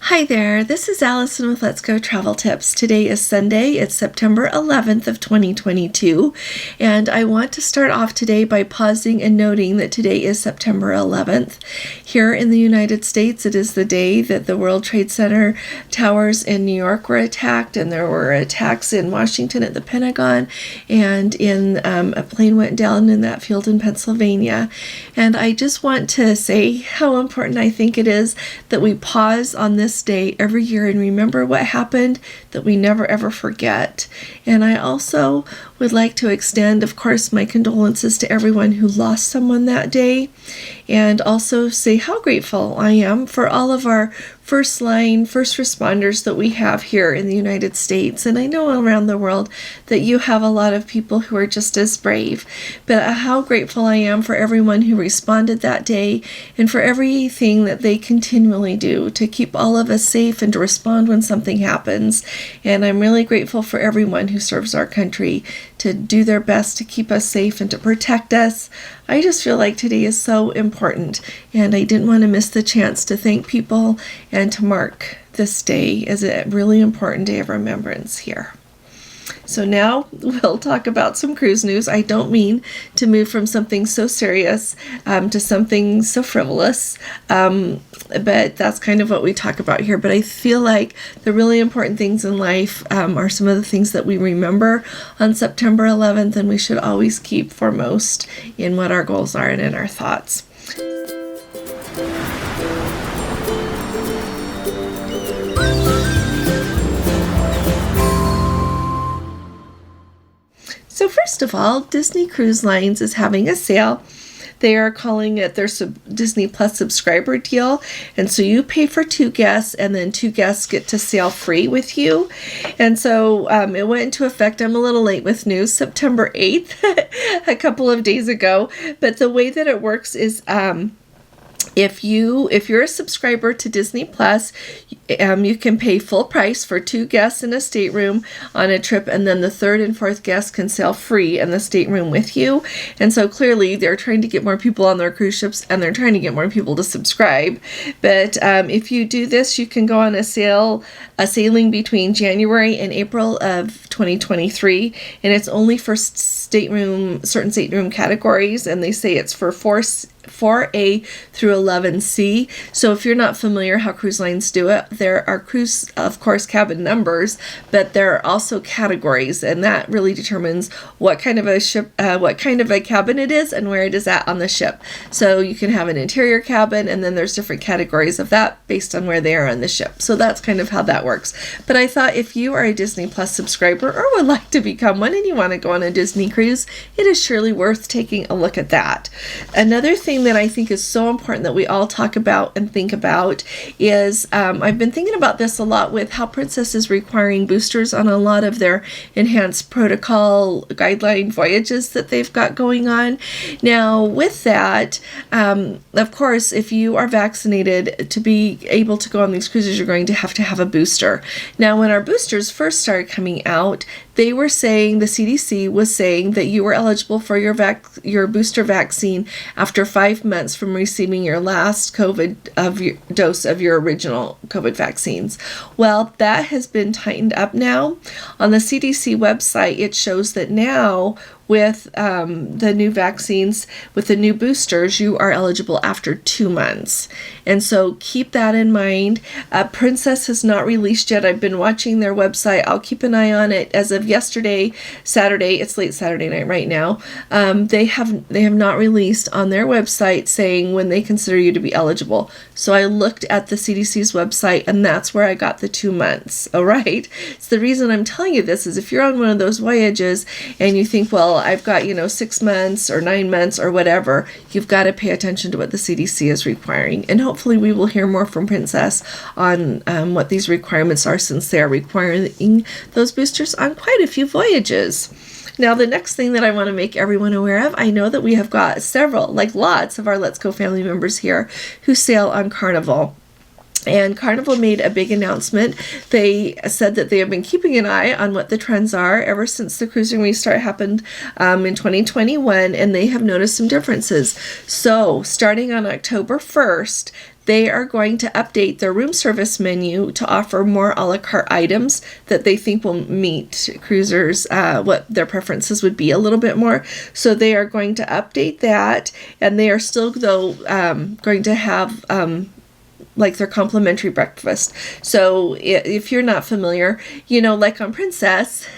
Hi there, this is Allison with Let's Go Travel Tips. Today is Sunday, it's September 11th of 2022, and I want to start off today by pausing and noting that today is September 11th. Here in the United States, it is the day that the World Trade Center towers in New York were attacked, and there were attacks in Washington at the Pentagon, and a plane went down in that field in Pennsylvania. And I just want to say how important I think it is that we pause on this day every year and remember what happened, that we never ever forget. And I also would like to extend, of course, my condolences to everyone who lost someone that day, and also say how grateful I am for all of our first responders that we have here in the United States. And I know around the world that you have a lot of people who are just as brave, but how grateful I am for everyone who responded that day and for everything that they continually do to keep all of us safe and to respond when something happens. And I'm really grateful for everyone who serves our country to do their best to keep us safe and to protect us. I just feel like today is so important, and I didn't want to miss the chance to thank people and to mark this day as a really important day of remembrance here. So now we'll talk about some cruise news. I don't mean to move from something so serious to something so frivolous, but that's kind of what we talk about here. But I feel like the really important things in life are some of the things that we remember on September 11th, and we should always keep foremost in what our goals are and in our thoughts. So first of all, Disney Cruise Lines is having a sale. They are calling it their Disney Plus subscriber deal. And so you pay for 2 guests, and then 2 guests get to sail free with you. And so it went into effect, I'm a little late with news, September 8th, a couple of days ago. But the way that it works is if you're a subscriber to Disney Plus, you can pay full price for 2 guests in a stateroom on a trip, and then the 3rd and 4th guest can sail free in the stateroom with you. And so clearly they're trying to get more people on their cruise ships, and they're trying to get more people to subscribe. But if you do this, you can go on a sailing between January and April of 2023, and it's only for certain stateroom categories, and they say it's for 4A through 11C. So if you're not familiar how cruise lines do it, there are cruise, of course, cabin numbers, but there are also categories, and that really determines what kind of a ship, what kind of a cabin it is and where it is at on the ship. So you can have an interior cabin, and then there's different categories of that based on where they are on the ship. So that's kind of how that works. But I thought if you are a Disney Plus subscriber or would like to become one and you want to go on a Disney cruise, it is surely worth taking a look at that. Another thing that I think is so important that we all talk about and think about is I've been thinking about this a lot with how Princess is requiring boosters on a lot of their enhanced protocol guideline voyages that they've got going on. Now with that, of course, if you are vaccinated, to be able to go on these cruises, you're going to have a booster. Now when our boosters first started coming out, they were saying, the CDC was saying that you were eligible for your booster vaccine after 5 months from receiving your last dose of your original COVID vaccines. Well, that has been tightened up now. On the CDC website, it shows that now with the new vaccines, with the new boosters, you are eligible after 2 months. And so keep that in mind. Princess has not released yet. I've been watching their website. I'll keep an eye on it. As of yesterday, Saturday, it's late Saturday night right now, they have not released on their website saying when they consider you to be eligible. So I looked at the CDC's website, and that's where I got the 2 months. All right. So the reason I'm telling you this is if you're on one of those voyages and you think, well, I've got 6 months or 9 months or whatever, you've got to pay attention to what the CDC is requiring. And hopefully we will hear more from Princess on what these requirements are, since they are requiring those boosters on quite a few voyages. Now, the next thing that I want to make everyone aware of, I know that we have got lots of our Let's Go family members here who sail on Carnival. And Carnival made a big announcement. They said that they have been keeping an eye on what the trends are ever since the cruising restart happened in 2021, and they have noticed some differences. So starting on October 1st, they are going to update their room service menu to offer more a la carte items that they think will meet cruisers, what their preferences would be a little bit more. So they are going to update that, and they are still, though, going to have like their complimentary breakfast. So if you're not familiar, like on Princess,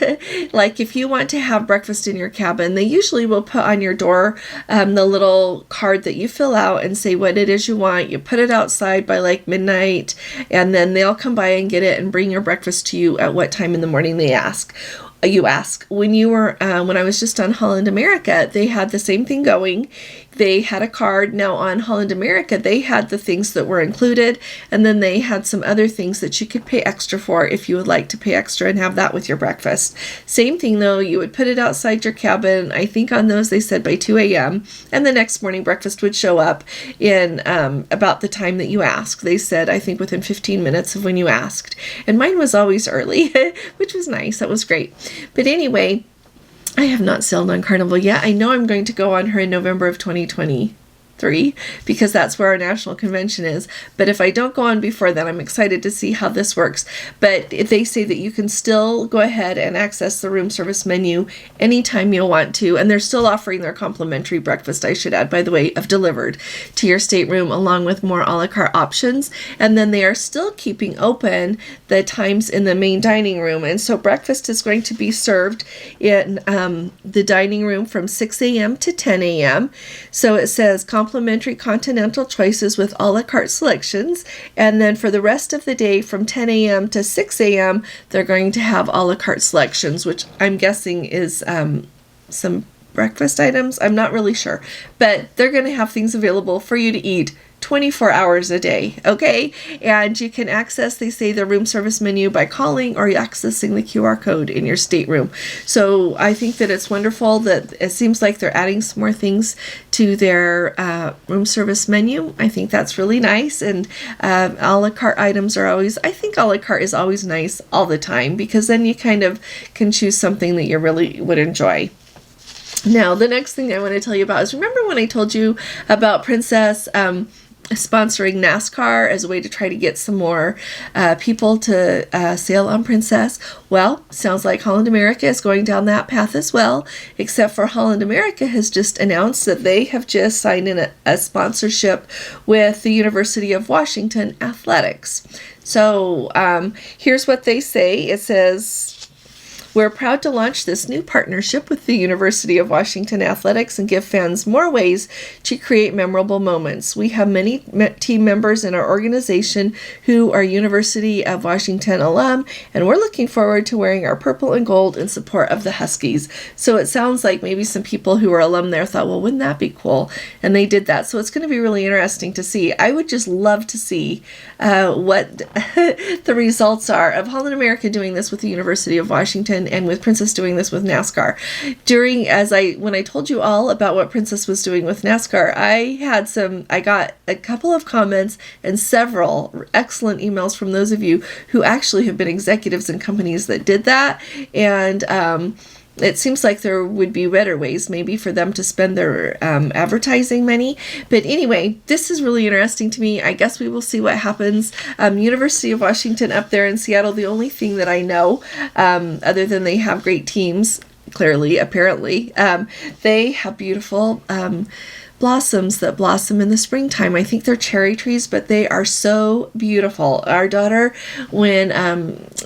like if you want to have breakfast in your cabin, they usually will put on your door the little card that you fill out and say what it is you want. You put it outside by like midnight, and then they'll come by and get it and bring your breakfast to you at what time in the morning you ask. When I was just on Holland America, they had the same thing going. They had a card. Now on Holland America, they had the things that were included, and then they had some other things that you could pay extra for if you would like to pay extra and have that with your breakfast. Same thing though, you would put it outside your cabin. I think on those they said by 2 a.m. and the next morning breakfast would show up in about the time that you asked. They said, I think within 15 minutes of when you asked. And mine was always early, which was nice. That was great. But anyway, I have not sailed on Carnival yet. I know I'm going to go on her in November of 2023 because that's where our national convention is. But if I don't go on before then, I'm excited to see how this works. But they say that you can still go ahead and access the room service menu anytime you want to. And they're still offering their complimentary breakfast, I should add, by the way, of delivered to your stateroom, along with more a la carte options. And then they are still keeping open the times in the main dining room. And so breakfast is going to be served in the dining room from 6 a.m. to 10 a.m. So it says complimentary continental choices with a la carte selections. And then for the rest of the day from 10 a.m. to 6 a.m., they're going to have a la carte selections, which I'm guessing is some breakfast items. I'm not really sure. But they're going to have things available for you to eat 24 hours a day, okay? And you can access, they say, the room service menu by calling or accessing the QR code in your stateroom. So I think that it's wonderful that it seems like they're adding some more things to their room service menu. I think that's really nice. And a la carte items are always, I think a la carte is always nice all the time, because then you kind of can choose something that you really would enjoy. Now, the next thing I want to tell you about is, remember when I told you about Princess sponsoring NASCAR as a way to try to get some more people to sail on Princess? Well, sounds like Holland America is going down that path as well, except for Holland America has just announced that they have just signed in a sponsorship with the University of Washington Athletics. So here's what they say. It says, we're proud to launch this new partnership with the University of Washington Athletics and give fans more ways to create memorable moments. We have many team members in our organization who are University of Washington alum, and we're looking forward to wearing our purple and gold in support of the Huskies. So it sounds like maybe some people who are alum there thought, well, wouldn't that be cool? And they did that. So it's going to be really interesting to see. I would just love to see what the results are of Holland America doing this with the University of Washington and with Princess doing this with NASCAR. When I told you all about what Princess was doing with NASCAR, I got a couple of comments and several excellent emails from those of you who actually have been executives in companies that did that. And it seems like there would be better ways maybe for them to spend their advertising money. But anyway, this is really interesting to me. I guess we will see what happens. University of Washington up there in Seattle, the only thing that I know, other than they have great teams, apparently, they have beautiful blossoms that blossom in the springtime. I think they're cherry trees, but they are so beautiful. Our daughter, when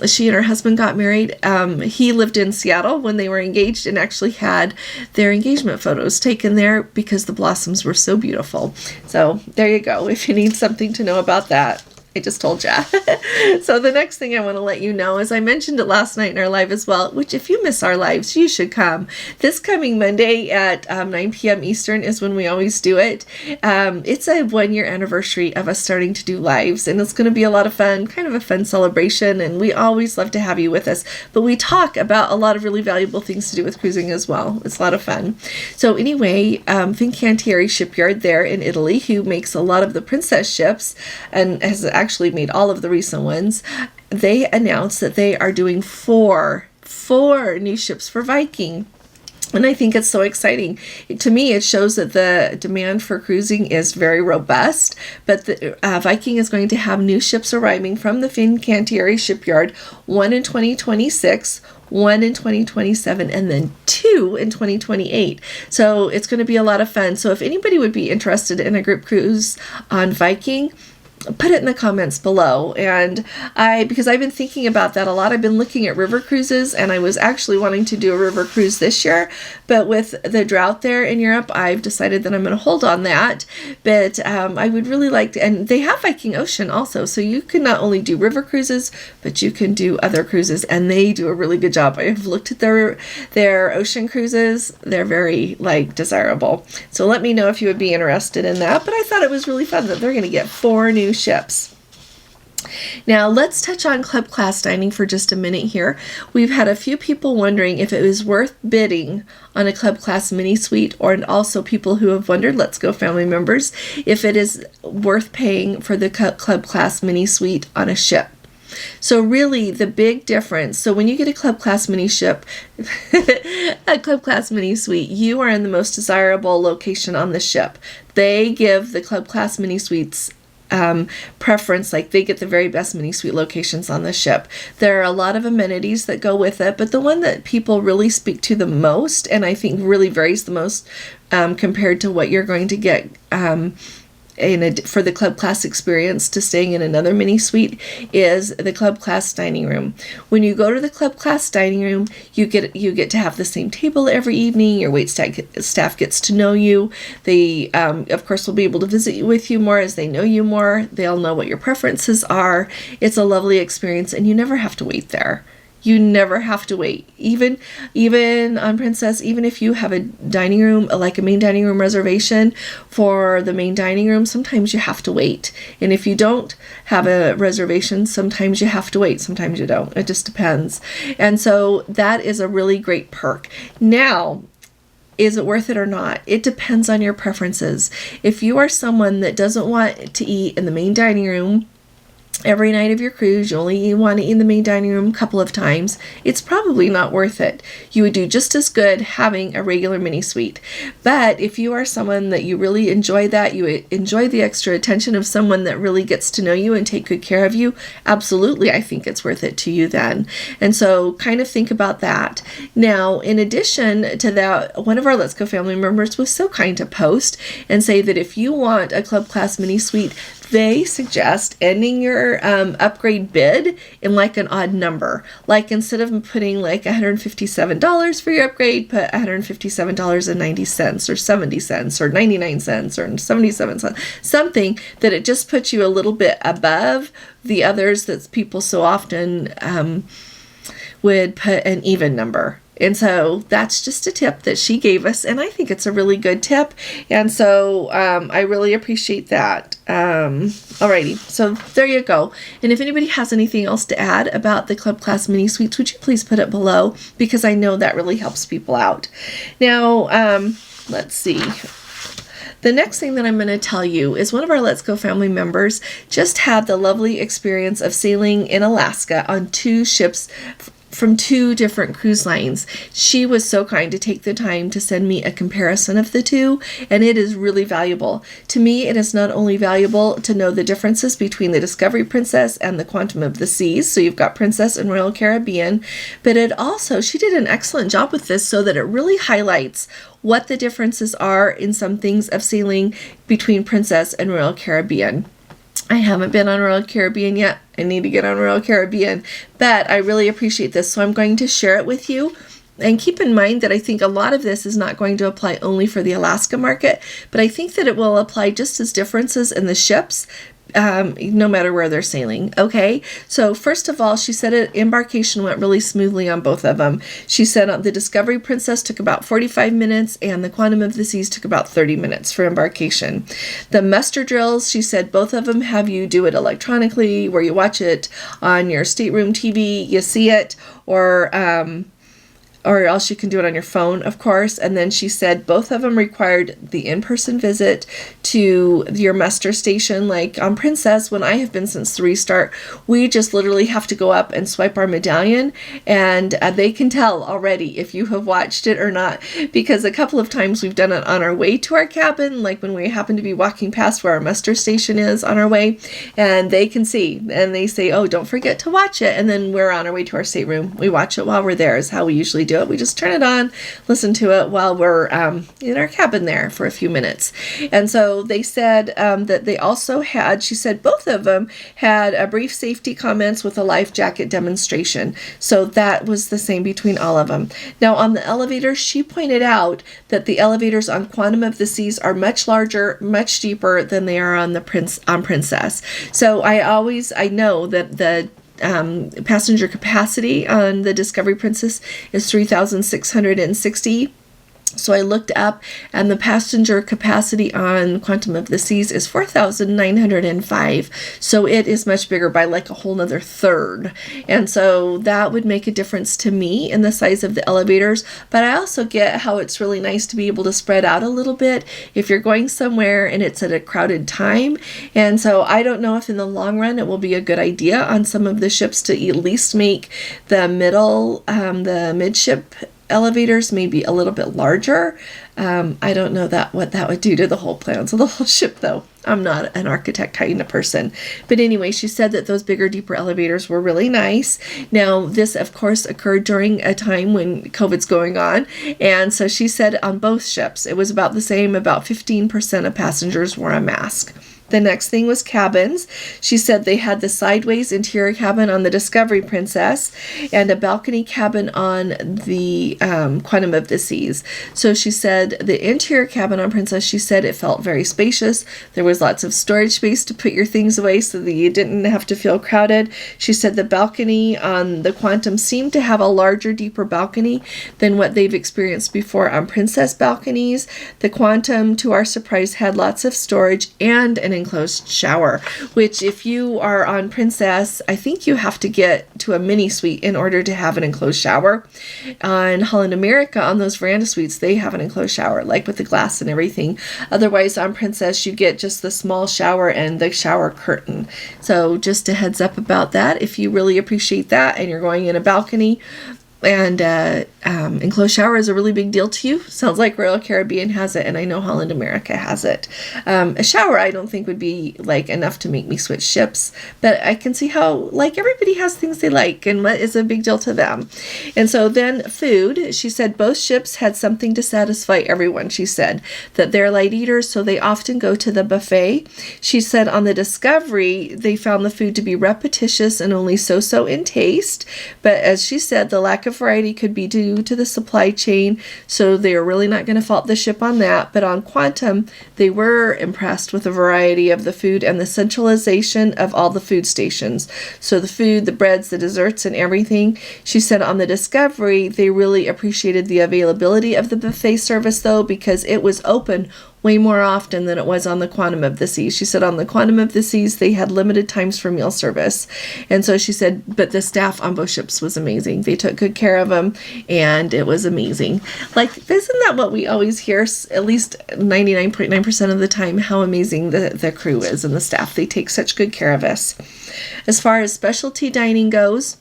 she and her husband got married, he lived in Seattle when they were engaged and actually had their engagement photos taken there because the blossoms were so beautiful. So there you go. If you need something to know about that, I just told ya. So the next thing I want to let you know is I mentioned it last night in our live as well, which if you miss our lives, you should come. This coming Monday at 9 p.m. Eastern is when we always do it. It's a 1-year anniversary of us starting to do lives, and it's going to be a lot of fun, kind of a fun celebration, and we always love to have you with us. But we talk about a lot of really valuable things to do with cruising as well. It's a lot of fun. So anyway, Fincantieri Shipyard there in Italy, who makes a lot of the Princess ships and has actually made all of the recent ones, they announced that they are doing four new ships for Viking. And I think it's so exciting. To me, it shows that the demand for cruising is very robust, but the Viking is going to have new ships arriving from the Fincantieri shipyard, one in 2026, one in 2027, and then two in 2028. So it's going to be a lot of fun. So if anybody would be interested in a group cruise on Viking, put it in the comments below. And because I've been thinking about that a lot, I've been looking at river cruises, and I was actually wanting to do a river cruise this year, but with the drought there in Europe, I've decided that I'm going to hold on that. But I would really like to, and they have Viking Ocean also, so you can not only do river cruises, but you can do other cruises, and they do a really good job. I have looked at their ocean cruises. They're very desirable. So let me know if you would be interested in that. But I thought it was really fun that they're going to get 4 new ships. Now let's touch on club class dining for just a minute here. We've had a few people wondering if it was worth bidding on a club class mini suite, or also people who have wondered, Let's Go family members, if it is worth paying for the club class mini suite on a ship. So really the big difference, so when you get a club class mini ship, a club class mini suite, you are in the most desirable location on the ship. They give the club class mini suites preference, they get the very best mini suite locations on the ship. There are a lot of amenities that go with it, but the one that people really speak to the most, and I think really varies the most compared to what you're going to get for the club class experience to staying in another mini suite, is the club class dining room. When you go to the club class dining room, you get to have the same table every evening. Your wait staff gets to know you. They of course will be able to visit with you more as they know you more. They'll know what your preferences are. It's a lovely experience, and you never have to wait there. You never have to wait. Even on Princess, even if you have a dining room, like a main dining room reservation for the main dining room, sometimes you have to wait. And if you don't have a reservation, sometimes you have to wait. Sometimes you don't. It just depends. And so that is a really great perk. Now, is it worth it or not? It depends on your preferences. If you are someone that doesn't want to eat in the main dining room every night of your cruise, you only want to eat in the main dining room a couple of times, it's probably not worth it. You would do just as good having a regular mini suite. But if you are someone that you really enjoy that, you enjoy the extra attention of someone that really gets to know you and take good care of you, absolutely, I think it's worth it to you then. And so kind of think about that. Now, in addition to that, one of our Let's Go family members was so kind to post and say that if you want a club class mini suite, they suggest ending your upgrade bid in an odd number. Instead of putting $157 for your upgrade, put $157.90 or 70 cents or 99 cents or 77 cents. Something that it just puts you a little bit above the others that people so often would put an even number. And so that's just a tip that she gave us, and I think it's a really good tip, and so I really appreciate that. Alrighty, so there you go. And if anybody has anything else to add about the club class mini suites, would you please put it below, because I know that really helps people out. Now, let's see. The next thing that I'm going to tell you is one of our Let's Go family members just had the lovely experience of sailing in Alaska on 2 ships from 2 different cruise lines. She was so kind to take the time to send me a comparison of the 2, and it is really valuable. To me, it is not only valuable to know the differences between the Discovery Princess and the Quantum of the Seas, so you've got Princess and Royal Caribbean, but it also, she did an excellent job with this so that it really highlights what the differences are in some things of sailing between Princess and Royal Caribbean. I haven't been on Royal Caribbean yet. I need to get on Royal Caribbean, but I really appreciate this, so I'm going to share it with you. And keep in mind that I think a lot of this is not going to apply only for the Alaska market, but I think that it will apply just as differences in the ships, no matter where they're sailing. Okay, so first of all, she said embarkation went really smoothly on both of them. She said the Discovery Princess took about 45 minutes and the Quantum of the Seas took about 30 minutes for embarkation. The muster drills, she said both of them have you do it electronically, where you watch it on your stateroom TV, you see it, or or else you can do it on your phone, of course. And then she said both of them required the in-person visit to your muster station. Like on Princess, when I have been since the restart, we just literally have to go up and swipe our medallion, and they can tell already if you have watched it or not, because a couple of times we've done it on our way to our cabin, like when we happen to be walking past where our muster station is on our way, and they can see, and they say, oh, don't forget to watch it. And then we're on our way to our stateroom. We watch it while we're there is how we usually do it. We just turn it on, listen to it while we're in our cabin there for a few minutes. And so they said that they also had, she said both of them had a brief safety comments with a life jacket demonstration. So that was the same between all of them. Now on the elevators, she pointed out that the elevators on Quantum of the Seas are much larger, much deeper than they are on the Princess. So I know that the passenger capacity on the Discovery Princess is 3,660. So I looked up, and the passenger capacity on Quantum of the Seas is 4,905. So it is much bigger by like a whole nother third. And so that would make a difference to me in the size of the elevators. But I also get how it's really nice to be able to spread out a little bit if you're going somewhere and it's at a crowded time. And so I don't know if in the long run it will be a good idea on some of the ships to at least make the the midship elevators maybe a little bit larger. I don't know what that would do to the whole plans of the whole ship, though. I'm not an architect kind of person. But anyway, she said that those bigger, deeper elevators were really nice. Now, this, of course, occurred during a time when COVID's going on. And so she said on both ships, it was about the same. About 15% of passengers wore a mask. The next thing was cabins. She said they had the sideways interior cabin on the Discovery Princess and a balcony cabin on the Quantum of the Seas. So she said the interior cabin on Princess, she said it felt very spacious. There was lots of storage space to put your things away so that you didn't have to feel crowded. She said the balcony on the Quantum seemed to have a larger, deeper balcony than what they've experienced before on Princess balconies. The Quantum, to our surprise, had lots of storage and an enclosed shower, which if you are on Princess, I think you have to get to a mini suite in order to have an enclosed shower. On Holland America, on those veranda suites, they have an enclosed shower, like with the glass and everything. Otherwise, on Princess, you get just the small shower and the shower curtain. So just a heads up about that. If you really appreciate that and you're going in a balcony, and enclosed shower is a really big deal to you. Sounds like Royal Caribbean has it, and I know Holland America has it. A shower I don't think would be like enough to make me switch ships, but I can see how like everybody has things they like and what is a big deal to them. And so then food, she said both ships had something to satisfy everyone. She said that they're light eaters, so they often go to the buffet. She said on the Discovery, they found the food to be repetitious and only so-so in taste, but as she said, the lack of variety could be due to the supply chain, so they are really not going to fault the ship on that. But on Quantum, they were impressed with the variety of the food and the centralization of all the food stations. So the food, the breads, the desserts, and everything. She said on the Discovery, they really appreciated the availability of the buffet service, though, because it was open way more often than it was on the Quantum of the Seas. She said on the Quantum of the Seas, they had limited times for meal service. And so she said, but the staff on both ships was amazing. They took good care of them, and it was amazing. Like, isn't that what we always hear, at least 99.9% of the time, how amazing the crew is and the staff. They take such good care of us. As far as specialty dining goes,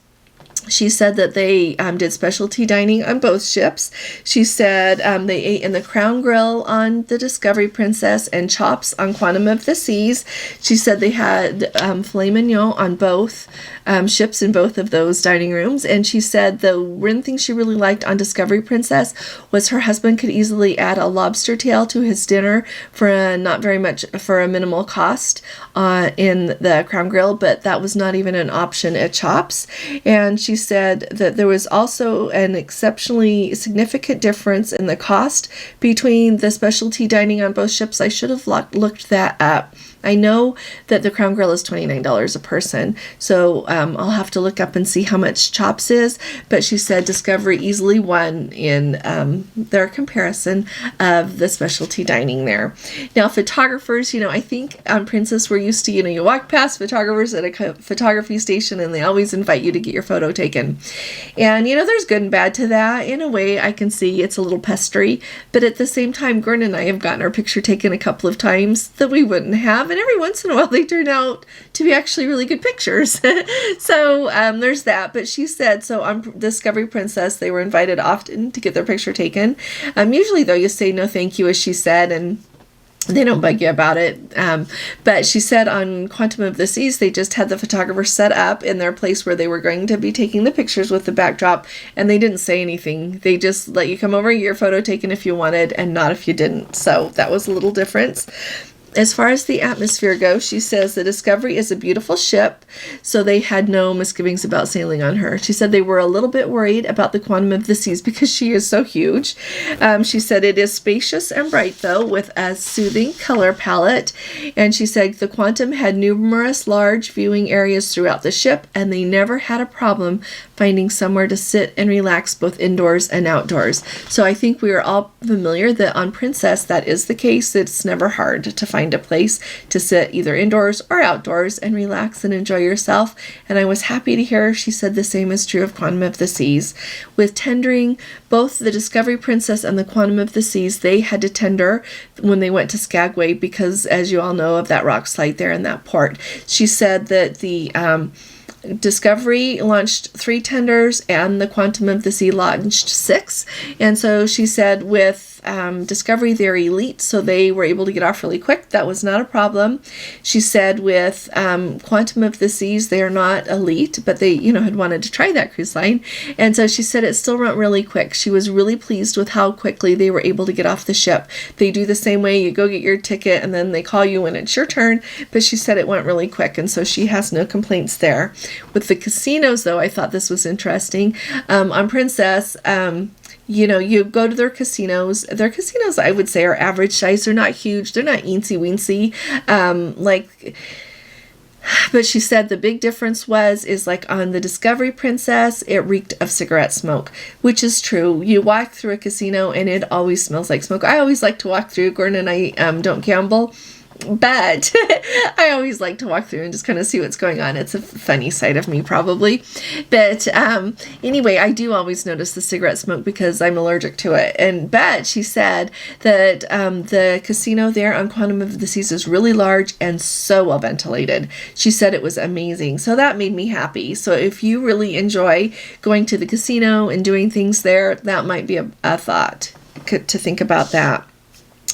she said that they did specialty dining on both ships. She said they ate in the Crown Grill on the Discovery Princess and chops on Quantum of the Seas. She said they had filet mignon on both ships in both of those dining rooms. And she said the one thing she really liked on Discovery Princess was her husband could easily add a lobster tail to his dinner for a minimal cost in the Crown Grill, but that was not even an option at Chops. And she said that there was also an exceptionally significant difference in the cost between the specialty dining on both ships. I should have looked that up. I know that the Crown Grill is $29 a person, so I'll have to look up and see how much Chops is, but she said Discovery easily won in their comparison of the specialty dining there. Now, photographers, I think on Princess we're used to, you walk past photographers at a photography station and they always invite you to get your photo taken. And, there's good and bad to that. In a way, I can see it's a little pestery, but at the same time, Gordon and I have gotten our picture taken a couple of times that we wouldn't have, and every once in a while they turn out to be actually really good pictures. So there's that. But she said, so on Discovery Princess, they were invited often to get their picture taken. Usually, though, you say no thank you, as she said, and they don't bug you about it. But she said on Quantum of the Seas, they just had the photographer set up in their place where they were going to be taking the pictures with the backdrop, and they didn't say anything. They just let you come over and get your photo taken if you wanted, and not if you didn't. So that was a little difference. As far as the atmosphere goes, she says the Discovery is a beautiful ship, so they had no misgivings about sailing on her. She said they were a little bit worried about the Quantum of the Seas because she is so huge. She said it is spacious and bright, though, with a soothing color palette. And she said the Quantum had numerous large viewing areas throughout the ship, and they never had a problem finding somewhere to sit and relax both indoors and outdoors. So I think we are all familiar that on Princess that is the case. It's never hard to find a place to sit either indoors or outdoors and relax and enjoy yourself. And I was happy to hear she said the same is true of Quantum of the Seas. With tendering both the Discovery Princess and the Quantum of the Seas, they had to tender when they went to Skagway because, as you all know, of that rock slide there in that port. She said that the Discovery launched 3 tenders and the Quantum of the Sea launched 6. And so she said with Discovery, they're elite, so they were able to get off really quick. That was not a problem. She said with Quantum of the Seas, they are not elite, but they, had wanted to try that cruise line. And so she said it still went really quick. She was really pleased with how quickly they were able to get off the ship. They do the same way. You go get your ticket and then they call you when it's your turn. But she said it went really quick, and so she has no complaints there. With the casinos, though, I thought this was interesting. On Princess, you go to their casinos. Their casinos, I would say, are average size. They're not huge. They're not eensy-weensy. But she said the big difference is like on the Discovery Princess, it reeked of cigarette smoke, which is true. You walk through a casino and it always smells like smoke. I always like to walk through. Gordon and I don't gamble, but I always like to walk through and just kind of see what's going on. It's a funny side of me, probably. But anyway, I do always notice the cigarette smoke because I'm allergic to it. But she said that the casino there on Quantum of the Seas is really large and so well ventilated. She said it was amazing. So that made me happy. So if you really enjoy going to the casino and doing things there, that might be a thought to think about that.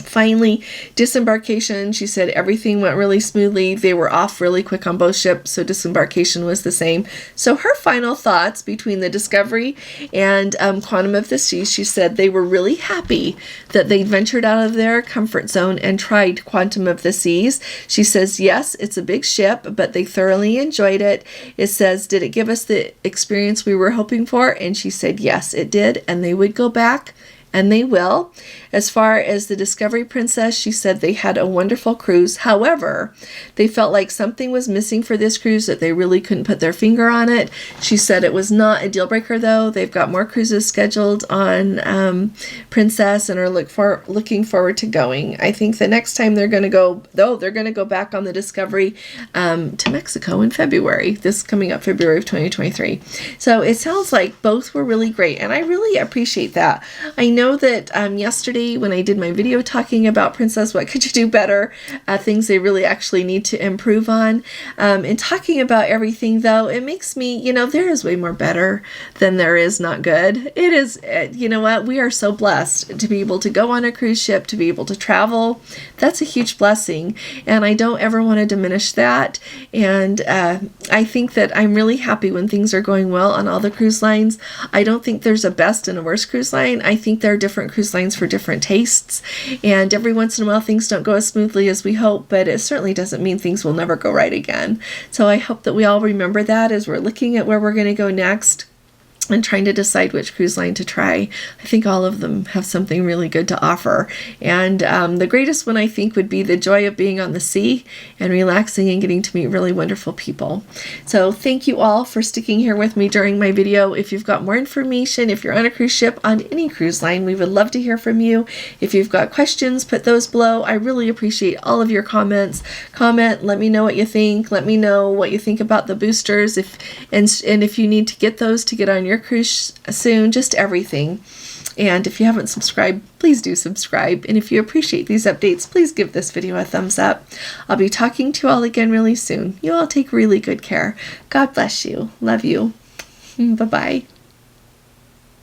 Finally, disembarkation. She said everything went really smoothly. They were off really quick on both ships, so disembarkation was the same. So her final thoughts between the Discovery and Quantum of the Seas, she said they were really happy that they ventured out of their comfort zone and tried Quantum of the Seas. She says, yes, it's a big ship, but they thoroughly enjoyed it. It says, did it give us the experience we were hoping for? And she said, yes, it did, and they would go back. And they will. As far as the Discovery Princess, she said they had a wonderful cruise. However, they felt like something was missing for this cruise, that they really couldn't put their finger on it. She said it was not a deal breaker, though. They've got more cruises scheduled on Princess and are looking forward to going. I think the next time they're going to go, though, they're going to go back on the Discovery to Mexico in February. This coming up February of 2023. So it sounds like both were really great, and I really appreciate that. I know that yesterday when I did my video talking about Princess, what could you do better, things they really actually need to improve on, and talking about everything, though, it makes me, there is way more better than there is not good. It is, you know what, we are so blessed to be able to go on a cruise ship, to be able to travel. That's a huge blessing, and I don't ever want to diminish that. And I think that I'm really happy when things are going well on all the cruise lines. I don't think there's a best and a worst cruise line. I think there are different cruise lines for different tastes, and every once in a while things don't go as smoothly as we hope, but it certainly doesn't mean things will never go right again. So I hope that we all remember that as we're looking at where we're going to go next. and trying to decide which cruise line to try. I think all of them have something really good to offer. And the greatest one, I think, would be the joy of being on the sea and relaxing and getting to meet really wonderful people. So thank you all for sticking here with me during my video. If you've got more information, if you're on a cruise ship on any cruise line, we would love to hear from you. If you've got questions, put those below. I really appreciate all of your comments. Comment, let me know what you think. Let me know what you think about the boosters, and if you need to get those to get on your cruise soon, just everything. And if you haven't subscribed, please do subscribe. And if you appreciate these updates, please give this video a thumbs up. I'll be talking to you all again really soon. You all take really good care. God bless you. Love you. Bye-bye.